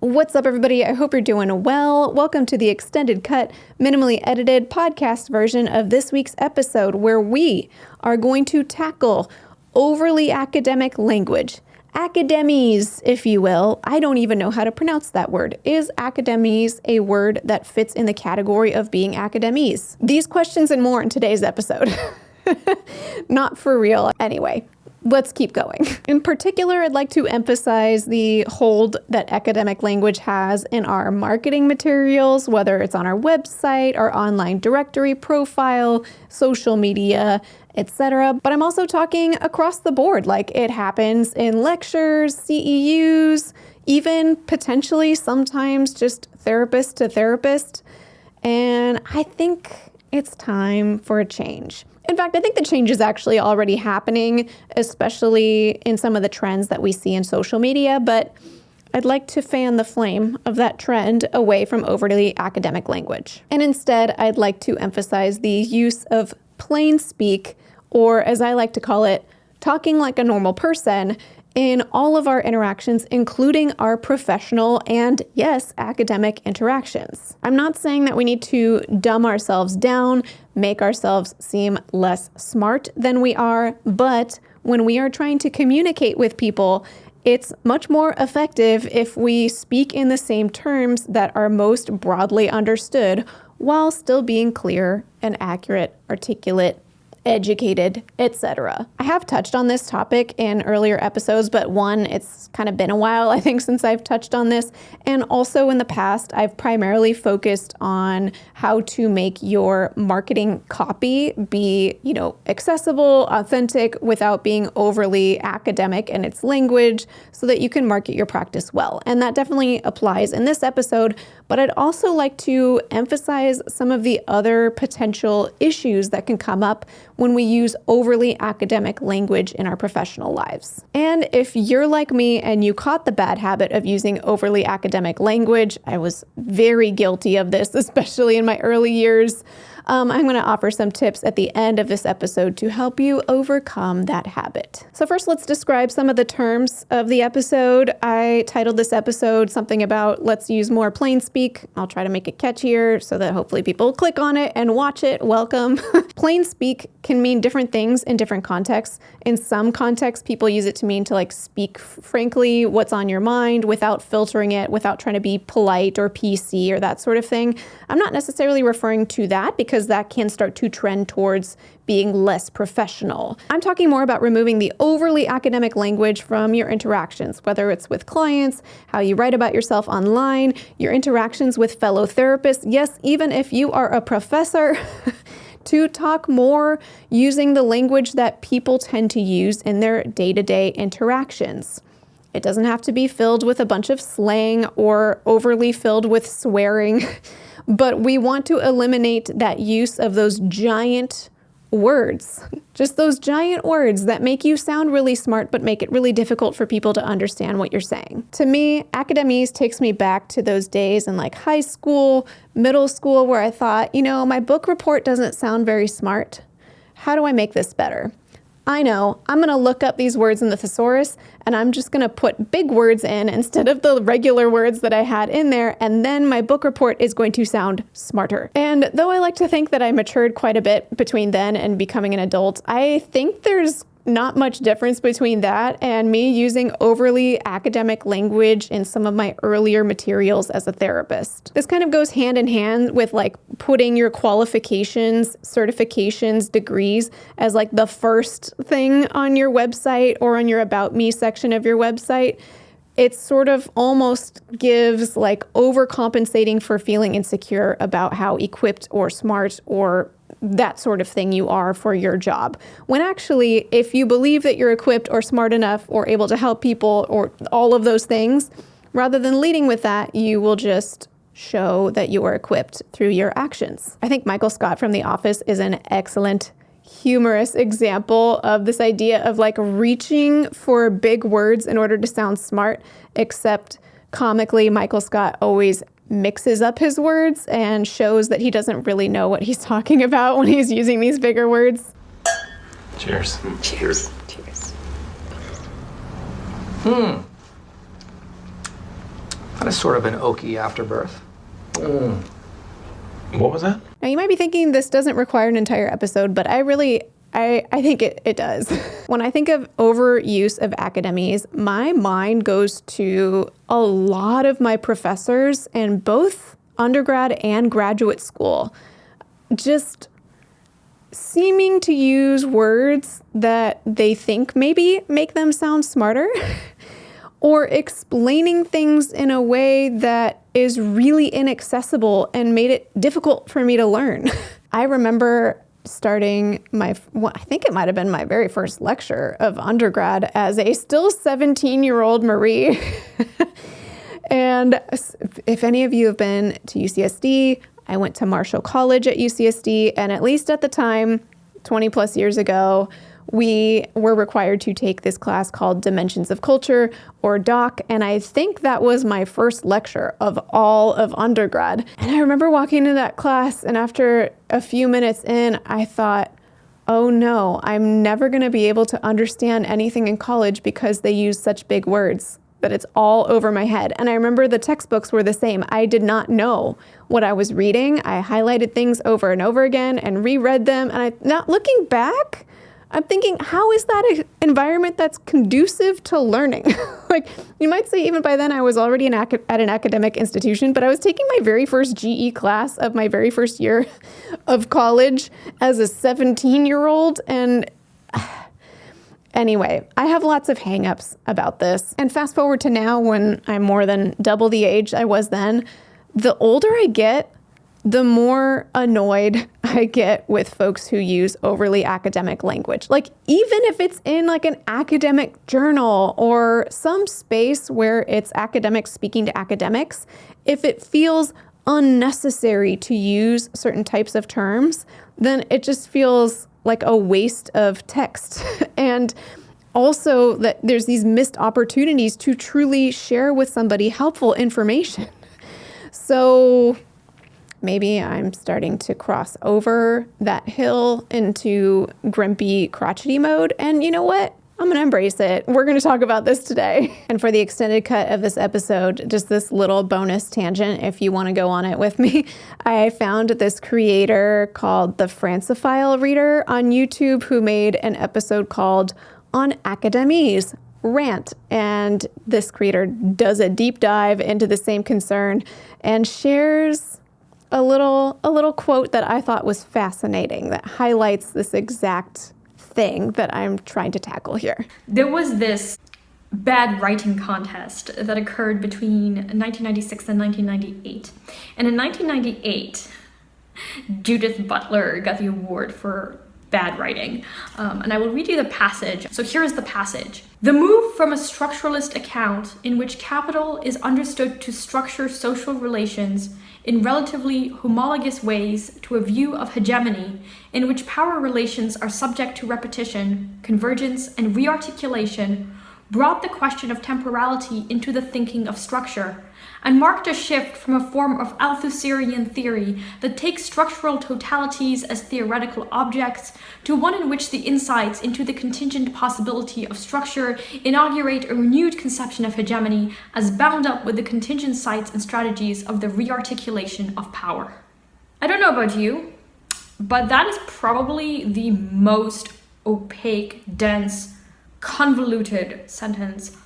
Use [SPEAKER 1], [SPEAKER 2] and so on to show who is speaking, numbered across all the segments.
[SPEAKER 1] What's up, everybody? I hope you're doing well. Welcome to the extended cut, minimally edited podcast version of this week's episode, where we are going to tackle overly academic language. Academese, if you will. I don't even know how to pronounce that word. Is academese a word that fits in the category of being academese? These questions and more in today's episode. Not for real. Anyway, let's keep going. In particular, I'd like to emphasize the hold that academic language has in our marketing materials, whether it's on our website, our online directory profile, social media, etc. But I'm also talking across the board, like it happens in lectures, CEUs, even potentially sometimes just therapist to therapist. And I think it's time for a change. In fact, I think the change is actually already happening, especially in some of the trends that we see in social media, but I'd like to fan the flame of that trend away from overly academic language. And instead, I'd like to emphasize the use of plain speak, or as I like to call it, talking like a normal person in all of our interactions, including our professional and, yes, academic interactions. I'm not saying that we need to dumb ourselves down, make ourselves seem less smart than we are, but when we are trying to communicate with people, it's much more effective if we speak in the same terms that are most broadly understood while still being clear and accurate, articulate, educated, etc. I have touched on this topic in earlier episodes, but one, it's kind of been a while, I think, since I've touched on this. And also in the past, I've primarily focused on how to make your marketing copy be, accessible, authentic, without being overly academic in its language so that you can market your practice well. And that definitely applies in this episode, but I'd also like to emphasize some of the other potential issues that can come up when we use overly academic language in our professional lives. And if you're like me and you caught the bad habit of using overly academic language, I was very guilty of this, especially in my early years. I'm going to offer some tips at the end of this episode to help you overcome that habit. So first, let's describe some of the terms of the episode. I titled this episode something about let's use more plain speak. I'll try to make it catchier so that hopefully people click on it and watch it. Welcome. Plain speak can mean different things in different contexts. In some contexts, people use it to mean to speak frankly what's on your mind without filtering it, without trying to be polite or PC or that sort of thing. I'm not necessarily referring to that because that can start to trend towards being less professional. I'm talking more about removing the overly academic language from your interactions, whether it's with clients, how you write about yourself online, your interactions with fellow therapists. Yes, even if you are a professor, to talk more using the language that people tend to use in their day-to-day interactions. It doesn't have to be filled with a bunch of slang or overly filled with swearing, but we want to eliminate that use of those giant words, just those giant words that make you sound really smart but make it really difficult for people to understand what you're saying. To me, academese takes me back to those days in high school, middle school, where I thought, my book report doesn't sound very smart. How do I make this better? I know, I'm going to look up these words in the thesaurus and I'm just going to put big words in instead of the regular words that I had in there, and then my book report is going to sound smarter. And though I like to think that I matured quite a bit between then and becoming an adult, I think there's not much difference between that and me using overly academic language in some of my earlier materials as a therapist. This kind of goes hand in hand with putting your qualifications, certifications, degrees as the first thing on your website or on your About Me section of your website. It sort of almost gives overcompensating for feeling insecure about how equipped or smart or that sort of thing you are for your job. When actually, if you believe that you're equipped or smart enough or able to help people or all of those things, rather than leading with that, you will just show that you are equipped through your actions. I think Michael Scott from The Office is an excellent humorous example of this idea of reaching for big words in order to sound smart, except comically, Michael Scott always mixes up his words and shows that he doesn't really know what he's talking about when he's using these bigger words.
[SPEAKER 2] Cheers.
[SPEAKER 1] Cheers. Cheers.
[SPEAKER 2] Kind of sort of an oaky afterbirth.
[SPEAKER 3] What was that?
[SPEAKER 1] Now, you might be thinking this doesn't require an entire episode, but I think it does. When I think of overuse of Academese, my mind goes to a lot of my professors in both undergrad and graduate school, just seeming to use words that they think maybe make them sound smarter, or explaining things in a way that is really inaccessible and made it difficult for me to learn. I remember starting I think it might have been my very first lecture of undergrad as a still 17-year-old Marie. And if any of you have been to UCSD, I went to Marshall College at UCSD, and at least at the time, 20 plus years ago, we were required to take this class called Dimensions of Culture, or DOC, and I think that was my first lecture of all of undergrad. And I remember walking into that class, and after a few minutes in, I thought, oh no, I'm never going to be able to understand anything in college because they use such big words, that it's all over my head. And I remember the textbooks were the same. I did not know what I was reading. I highlighted things over and over again and reread them, and now looking back, I'm thinking, how is that an environment that's conducive to learning? Like, you might say even by then I was already at an academic institution, but I was taking my very first GE class of my very first year of college as a 17-year-old. And anyway, I have lots of hangups about this. And fast forward to now, when I'm more than double the age I was then, the older I get, the more annoyed I get with folks who use overly academic language. Like, even if it's in like an academic journal or some space where it's academics speaking to academics, if it feels unnecessary to use certain types of terms, then it just feels like a waste of text. And also that there's these missed opportunities to truly share with somebody helpful information. So maybe I'm starting to cross over that hill into grumpy, crotchety mode. And you know what? I'm going to embrace it. We're going to talk about this today. And for the extended cut of this episode, just this little bonus tangent, if you want to go on it with me, I found this creator called the Francophile reader on YouTube who made an episode called On Academese, Rant. And this creator does a deep dive into the same concern and shares a little quote that I thought was fascinating that highlights this exact thing that I'm trying to tackle here.
[SPEAKER 4] There was this bad writing contest that occurred between 1996 and 1998. And in 1998, Judith Butler got the award for bad writing. And I will read you the passage. So here is the passage. The move from a structuralist account in which capital is understood to structure social relations in relatively homologous ways to a view of hegemony in which power relations are subject to repetition, convergence, and rearticulation brought the question of temporality into the thinking of structure, and marked a shift from a form of Althusserian theory that takes structural totalities as theoretical objects to one in which the insights into the contingent possibility of structure inaugurate a renewed conception of hegemony as bound up with the contingent sites and strategies of the rearticulation of power. I don't know about you, but that is probably the most opaque, dense, convoluted sentence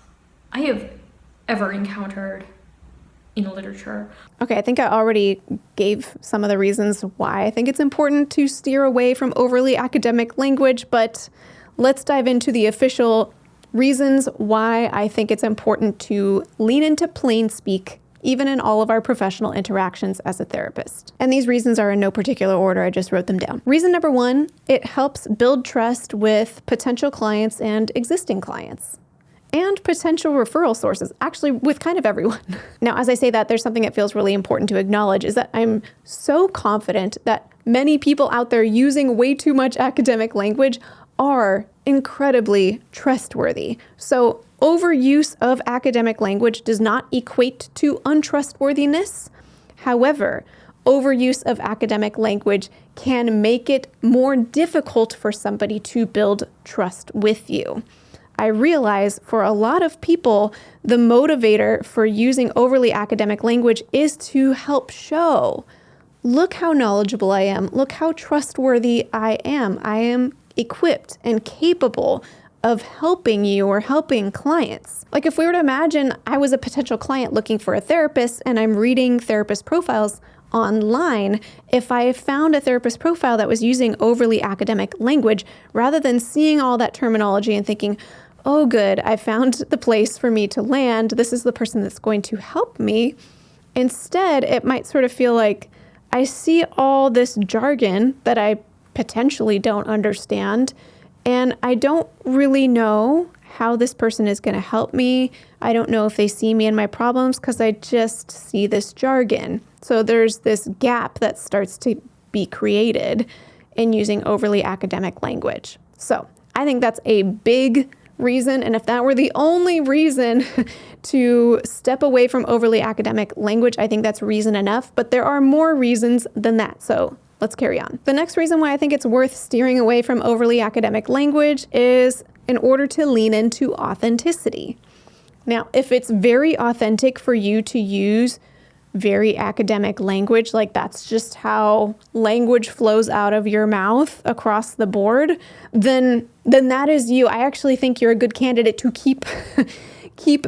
[SPEAKER 4] I have ever encountered in literature.
[SPEAKER 1] Okay, I think I already gave some of the reasons why I think it's important to steer away from overly academic language, but let's dive into the official reasons why I think it's important to lean into plain speak, even in all of our professional interactions as a therapist. And these reasons are in no particular order, I just wrote them down. Reason number one, it helps build trust with potential clients and existing clients, and potential referral sources, actually with kind of everyone. Now, as I say that, there's something that feels really important to acknowledge, is that I'm so confident that many people out there using way too much academic language are incredibly trustworthy. So overuse of academic language does not equate to untrustworthiness. However, overuse of academic language can make it more difficult for somebody to build trust with you. I realize for a lot of people, the motivator for using overly academic language is to help show, look how knowledgeable I am. Look how trustworthy I am. I am equipped and capable of helping you or helping clients. Like if we were to imagine I was a potential client looking for a therapist and I'm reading therapist profiles online, if I found a therapist profile that was using overly academic language, rather than seeing all that terminology and thinking, oh good, I found the place for me to land, this is the person that's going to help me. Instead, it might sort of feel like I see all this jargon that I potentially don't understand, and I don't really know how this person is going to help me. I don't know if they see me and my problems because I just see this jargon. So there's this gap that starts to be created in using overly academic language. So I think that's a big reason. And if that were the only reason to step away from overly academic language, I think that's reason enough. But there are more reasons than that. So let's carry on. The next reason why I think it's worth steering away from overly academic language is in order to lean into authenticity. Now, if it's very authentic for you to use very academic language, like that's just how language flows out of your mouth across the board, then that is you. I actually think you're a good candidate to keep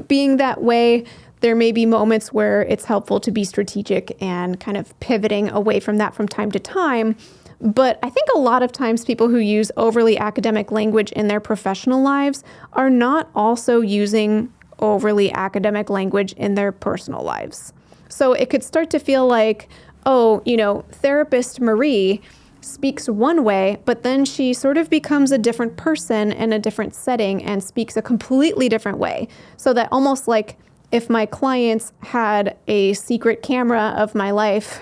[SPEAKER 1] being that way. There may be moments where it's helpful to be strategic and kind of pivoting away from that from time to time. But I think a lot of times people who use overly academic language in their professional lives are not also using overly academic language in their personal lives. So it could start to feel like, oh, therapist Marie speaks one way, but then she sort of becomes a different person in a different setting and speaks a completely different way. So that almost like if my clients had a secret camera of my life,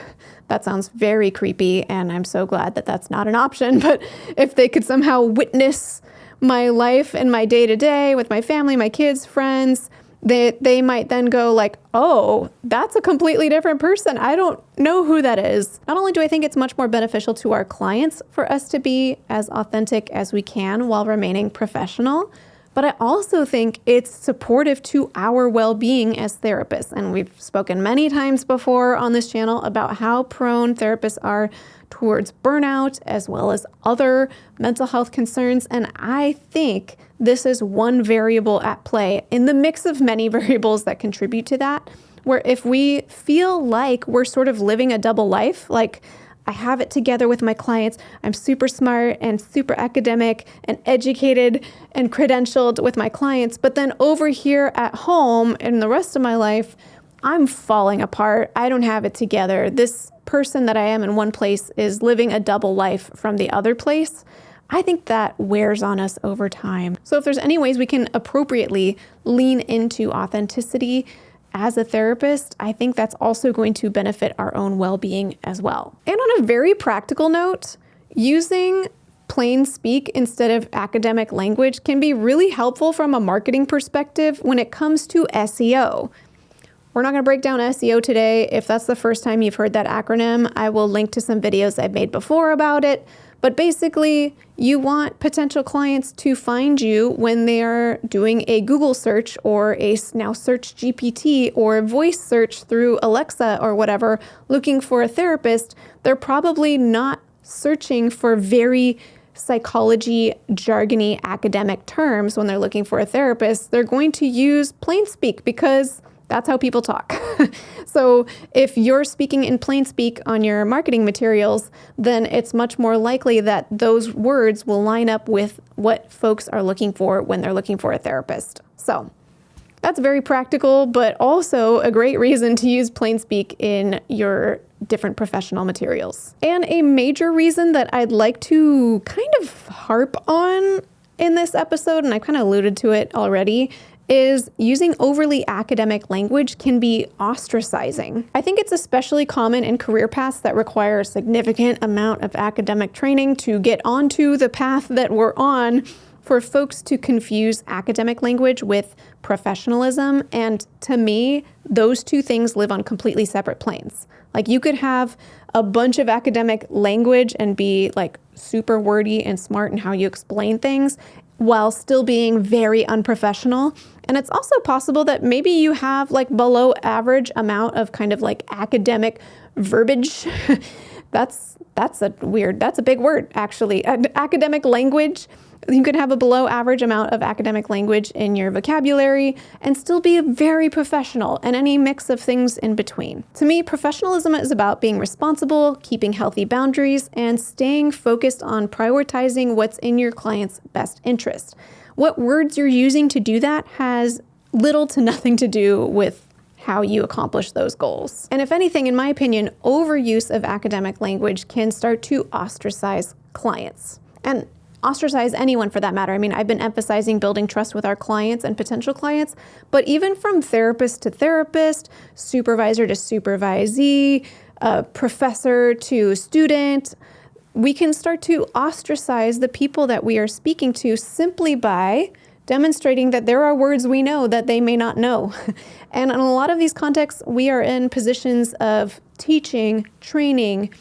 [SPEAKER 1] that sounds very creepy, and I'm so glad that that's not an option, but if they could somehow witness my life and my day-to-day with my family, my kids, friends, they might then go like, oh, that's a completely different person. I don't know who that is. Not only do I think it's much more beneficial to our clients for us to be as authentic as we can while remaining professional, but I also think it's supportive to our well-being as therapists. And we've spoken many times before on this channel about how prone therapists are towards burnout as well as other mental health concerns. And I think this is one variable at play in the mix of many variables that contribute to that, where if we feel like we're sort of living a double life, like I have it together with my clients, I'm super smart and super academic and educated and credentialed with my clients, but then over here at home in the rest of my life, I'm falling apart. I don't have it together. This person that I am in one place is living a double life from the other place. I think that wears on us over time. So if there's any ways we can appropriately lean into authenticity as a therapist, I think that's also going to benefit our own well-being as well. And on a very practical note, using plain speak instead of academic language can be really helpful from a marketing perspective when it comes to SEO. We're not going to break down SEO today. If that's the first time you've heard that acronym, I will link to some videos I've made before about it. But basically, you want potential clients to find you when they are doing a Google search or a now Search GPT or a voice search through Alexa or whatever, looking for a therapist. They're probably not searching for very psychology, jargony, academic terms when they're looking for a therapist. They're going to use plain speak because that's how people talk. So if you're speaking in plain speak on your marketing materials, then it's much more likely that those words will line up with what folks are looking for when they're looking for a therapist. So that's very practical, but also a great reason to use plain speak in your different professional materials. And a major reason that I'd like to kind of harp on in this episode, and I kind of alluded to it already, is using overly academic language can be ostracizing. I think it's especially common in career paths that require a significant amount of academic training to get onto the path that we're on, for folks to confuse academic language with professionalism. And to me, those two things live on completely separate planes. Like you could have a bunch of academic language and be like super wordy and smart in how you explain things, while still being very unprofessional. And it's also possible that maybe you have like below average amount of kind of like academic verbiage. That's a big word, actually. Academic language. You could have a below average amount of academic language in your vocabulary and still be very professional, and any mix of things in between. To me, professionalism is about being responsible, keeping healthy boundaries, and staying focused on prioritizing what's in your client's best interest. What words you're using to do that has little to nothing to do with how you accomplish those goals. And if anything, in my opinion, overuse of academic language can start to ostracize clients. And ostracize anyone for that matter. I mean, I've been emphasizing building trust with our clients and potential clients, but even from therapist to therapist, supervisor to supervisee, professor to student, we can start to ostracize the people that we are speaking to simply by demonstrating that there are words we know that they may not know. And in a lot of these contexts, we are in positions of teaching, training,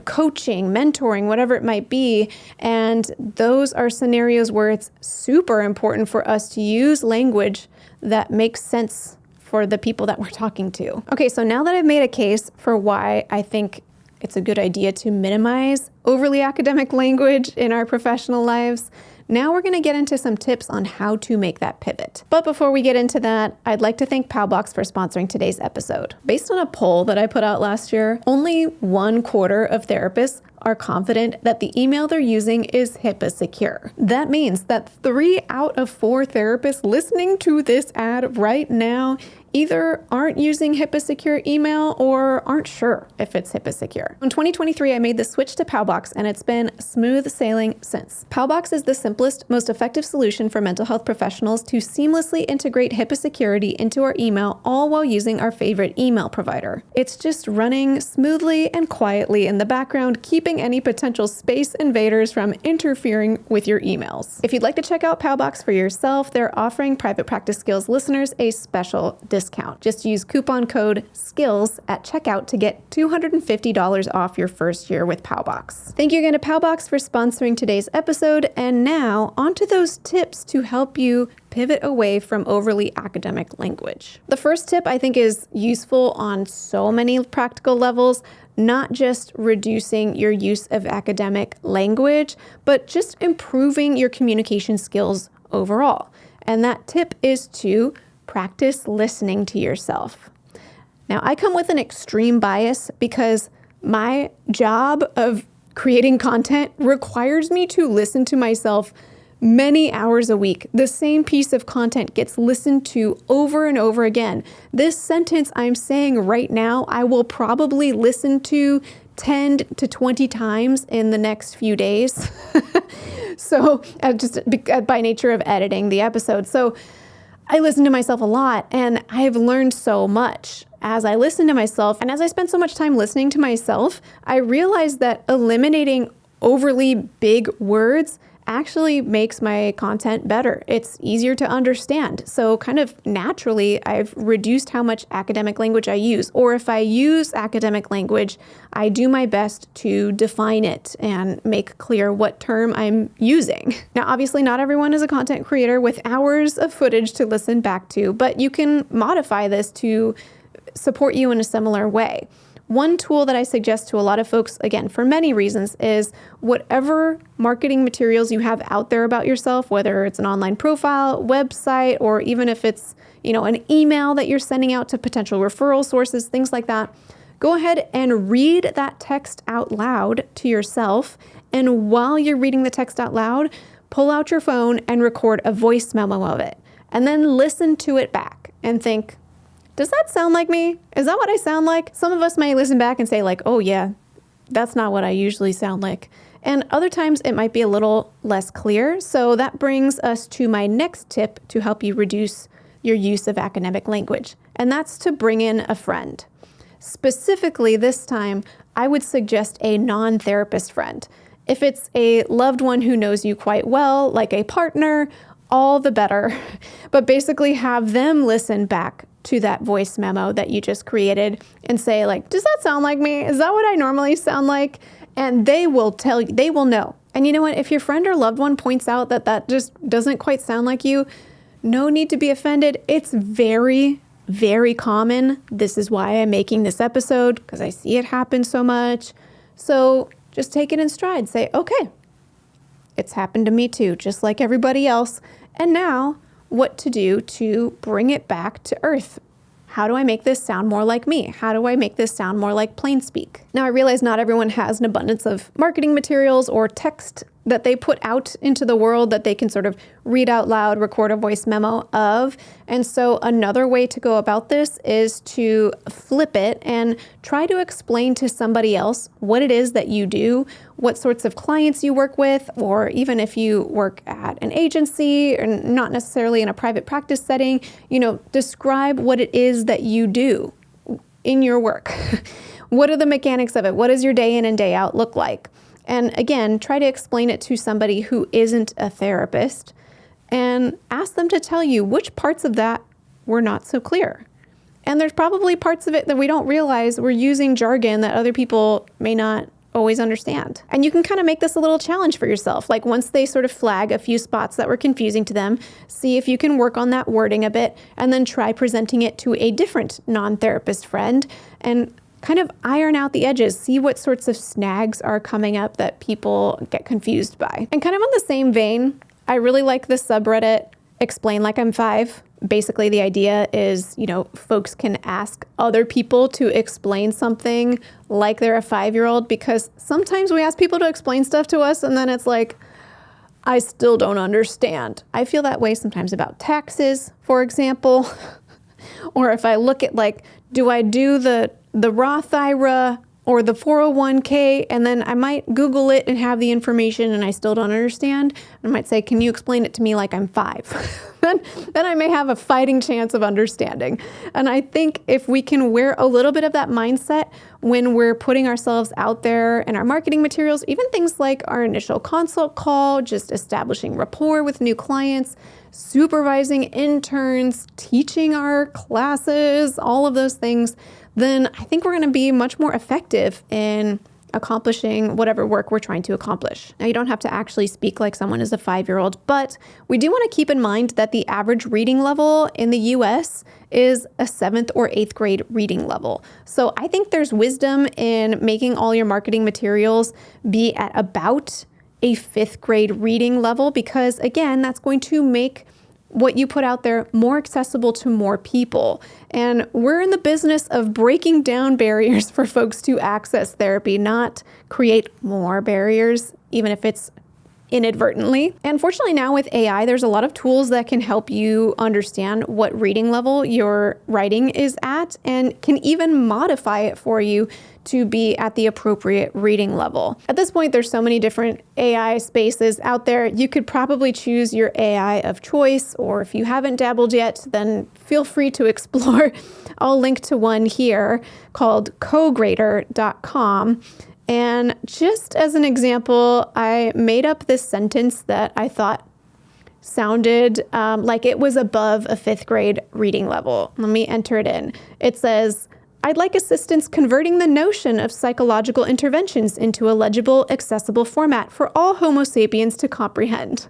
[SPEAKER 1] coaching, mentoring, whatever it might be. And those are scenarios where it's super important for us to use language that makes sense for the people that we're talking to. Okay, so now that I've made a case for why I think it's a good idea to minimize overly academic language in our professional lives, now we're going to get into some tips on how to make that pivot. But before we get into that, I'd like to thank Paubox for sponsoring today's episode. Based on a poll that I put out last year, only 1/4 of therapists are confident that the email they're using is HIPAA secure. That means that 3 out of 4 therapists listening to this ad right now either aren't using HIPAA secure email or aren't sure if it's HIPAA secure. In 2023, I made the switch to Paubox, and it's been smooth sailing since. Paubox is the simplest, most effective solution for mental health professionals to seamlessly integrate HIPAA security into our email, all while using our favorite email provider. It's just running smoothly and quietly in the background, keeping any potential space invaders from interfering with your emails. If you'd like to check out Paubox for yourself, they're offering Private Practice Skills listeners a special discount. Just use coupon code SKILLS at checkout to get $250 off your first year with Paubox. Thank you again to Paubox for sponsoring today's episode. And now onto those tips to help you pivot away from overly academic language. The first tip I think is useful on so many practical levels, not just reducing your use of academic language, but just improving your communication skills overall. And that tip is to practice listening to yourself. Now, I come with an extreme bias because my job of creating content requires me to listen to myself many hours a week. The same piece of content gets listened to over and over again. This sentence I'm saying right now, I will probably listen to 10 to 20 times in the next few days. So just by nature of editing the episode. So I listen to myself a lot, and I've learned so much as I listen to myself. And as I spend so much time listening to myself, I realized that eliminating overly big words actually makes my content better. It's easier to understand. So kind of naturally, I've reduced how much academic language I use. Or if I use academic language, I do my best to define it and make clear what term I'm using. Now, obviously, not everyone is a content creator with hours of footage to listen back to, but you can modify this to support you in a similar way. One tool that I suggest to a lot of folks, again, for many reasons, is whatever marketing materials you have out there about yourself, whether it's an online profile, website, or even if it's, an email that you're sending out to potential referral sources, things like that, go ahead and read that text out loud to yourself. And while you're reading the text out loud, pull out your phone and record a voice memo of it. And then listen to it back and think, does that sound like me? Is that what I sound like? Some of us may listen back and say like, oh yeah, that's not what I usually sound like. And other times it might be a little less clear. So that brings us to my next tip to help you reduce your use of academic language. And that's to bring in a friend. Specifically this time, I would suggest a non-therapist friend. If it's a loved one who knows you quite well, like a partner, all the better. But basically have them listen back to that voice memo that you just created and say like, does that sound like me? Is that what I normally sound like? And they will tell you, they will know. And you know what? If your friend or loved one points out that that just doesn't quite sound like you, no need to be offended. It's very, very common. This is why I'm making this episode, because I see it happen so much. So just take it in stride. Say, okay, it's happened to me too, just like everybody else. And now what to do to bring it back to earth. How do I make this sound more like me? How do I make this sound more like plain speak? Now, I realize not everyone has an abundance of marketing materials or text that they put out into the world that they can sort of read out loud, record a voice memo of. And so another way to go about this is to flip it and try to explain to somebody else what it is that you do, what sorts of clients you work with, or even if you work at an agency or not necessarily in a private practice setting, describe what it is that you do in your work. What are the mechanics of it? What does your day in and day out look like? And again, try to explain it to somebody who isn't a therapist and ask them to tell you which parts of that were not so clear. And there's probably parts of it that we don't realize we're using jargon that other people may not always understand. And you can kind of make this a little challenge for yourself. Like once they sort of flag a few spots that were confusing to them, see if you can work on that wording a bit and then try presenting it to a different non-therapist friend and kind of iron out the edges, see what sorts of snags are coming up that people get confused by. And kind of on the same vein, I really like the subreddit Explain Like I'm 5. Basically, the idea is, folks can ask other people to explain something like they're a 5-year-old, because sometimes we ask people to explain stuff to us and then it's like, I still don't understand. I feel that way sometimes about taxes, for example. Or if I look at do I do the Roth IRA or the 401k, and then I might Google it and have the information and I still don't understand. I might say, can you explain it to me like I'm 5? then I may have a fighting chance of understanding. And I think if we can wear a little bit of that mindset when we're putting ourselves out there in our marketing materials, even things like our initial consult call, just establishing rapport with new clients, supervising interns, teaching our classes, all of those things, then I think we're going to be much more effective in accomplishing whatever work we're trying to accomplish. Now, you don't have to actually speak like someone is a 5-year-old, but we do want to keep in mind that the average reading level in the US is a 7th or 8th grade reading level. So I think there's wisdom in making all your marketing materials be at about a 5th grade reading level, because again, that's going to make what you put out there more accessible to more people. And we're in the business of breaking down barriers for folks to access therapy, not create more barriers, even if it's inadvertently. And fortunately now with AI, there's a lot of tools that can help you understand what reading level your writing is at and can even modify it for you to be at the appropriate reading level. At this point, there's so many different AI spaces out there. You could probably choose your AI of choice, or if you haven't dabbled yet, then feel free to explore. I'll link to one here called CoGrader.com. And just as an example, I made up this sentence that I thought sounded like it was above a 5th grade reading level. Let me enter it in. It says, I'd like assistance converting the notion of psychological interventions into a legible, accessible format for all Homo sapiens to comprehend.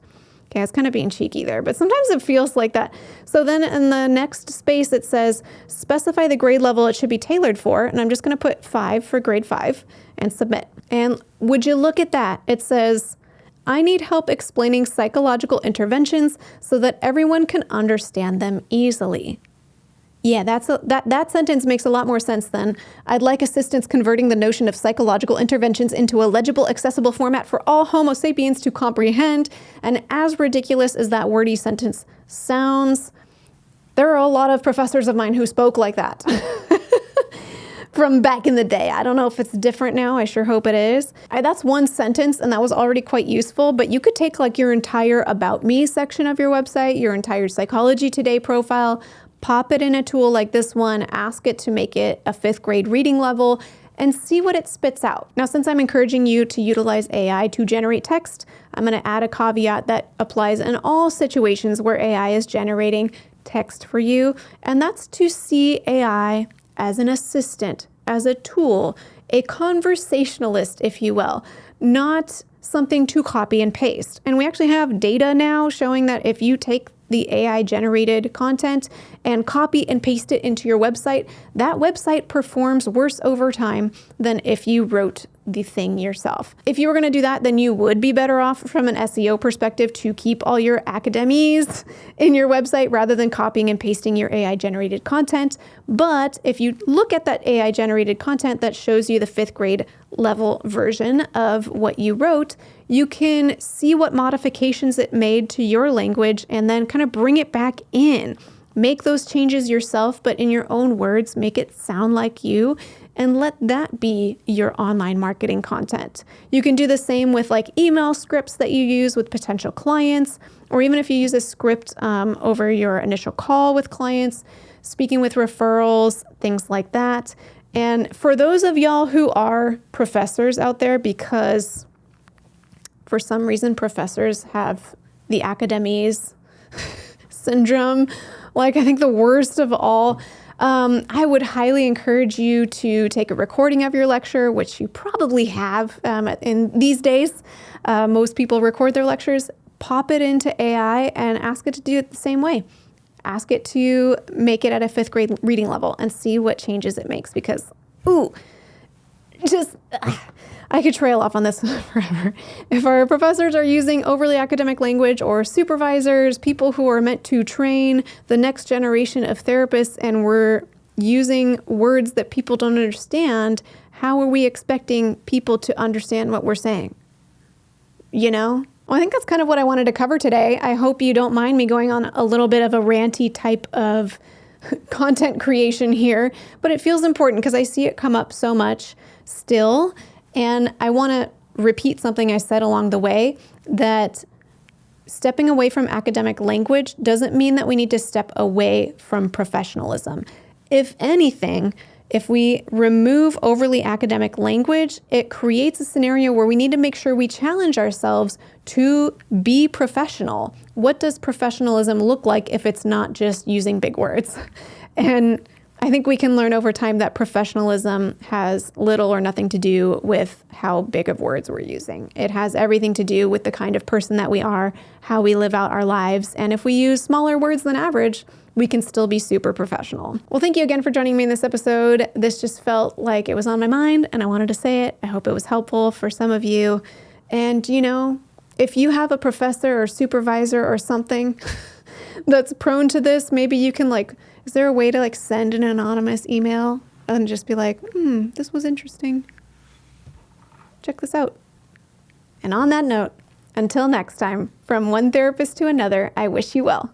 [SPEAKER 1] Okay, I was kind of being cheeky there, but sometimes it feels like that. So then in the next space, it says, specify the grade level it should be tailored for. And I'm just going to put 5 for grade 5 and submit. And would you look at that? It says, I need help explaining psychological interventions so that everyone can understand them easily. Yeah, that sentence makes a lot more sense than I'd like assistance converting the notion of psychological interventions into a legible, accessible format for all Homo sapiens to comprehend. And as ridiculous as that wordy sentence sounds, there are a lot of professors of mine who spoke like that from back in the day. I don't know if it's different now. I sure hope it is. That's one sentence, and that was already quite useful, but you could take your entire About Me section of your website, your entire Psychology Today profile, pop it in a tool like this one, ask it to make it a 5th grade reading level, and see what it spits out. Now, since I'm encouraging you to utilize AI to generate text, I'm going to add a caveat that applies in all situations where AI is generating text for you, and that's to see AI as an assistant, as a tool, a conversationalist, if you will, not something to copy and paste. And we actually have data now showing that if you take the AI generated content and copy and paste it into your website, that website performs worse over time than if you wrote the thing yourself. If you were going to do that, then you would be better off from an SEO perspective to keep all your Academese in your website rather than copying and pasting your AI generated content. But if you look at that AI generated content that shows you the 5th grade level version of what you wrote, you can see what modifications it made to your language and then kind of bring it back in. Make those changes yourself, but in your own words, make it sound like you, and let that be your online marketing content. You can do the same with like email scripts that you use with potential clients, or even if you use a script over your initial call with clients, speaking with referrals, things like that. And for those of y'all who are professors out there, because for some reason professors have the Academese syndrome, like I think the worst of all, I would highly encourage you to take a recording of your lecture, which you probably have in these days. Most people record their lectures, pop it into AI and ask it to do it the same way. Ask it to make it at a 5th grade reading level and see what changes it makes, because, I could trail off on this forever. If our professors are using overly academic language, or supervisors, people who are meant to train the next generation of therapists, and we're using words that people don't understand, how are we expecting people to understand what we're saying? You know? Well, I think that's kind of what I wanted to cover today. I hope you don't mind me going on a little bit of a ranty type of content creation here, but it feels important because I see it come up so much still. And I want to repeat something I said along the way, that stepping away from academic language doesn't mean that we need to step away from professionalism. If anything, if we remove overly academic language, it creates a scenario where we need to make sure we challenge ourselves to be professional. What does professionalism look like if it's not just using big words? And I think we can learn over time that professionalism has little or nothing to do with how big of words we're using. It has everything to do with the kind of person that we are, how we live out our lives. And if we use smaller words than average, we can still be super professional. Well, thank you again for joining me in this episode. This just felt like it was on my mind and I wanted to say it. I hope it was helpful for some of you. And, you know, if you have a professor or supervisor or something that's prone to this, maybe you can is there a way to send an anonymous email and just be like, this was interesting. Check this out. And on that note, until next time, from one therapist to another, I wish you well.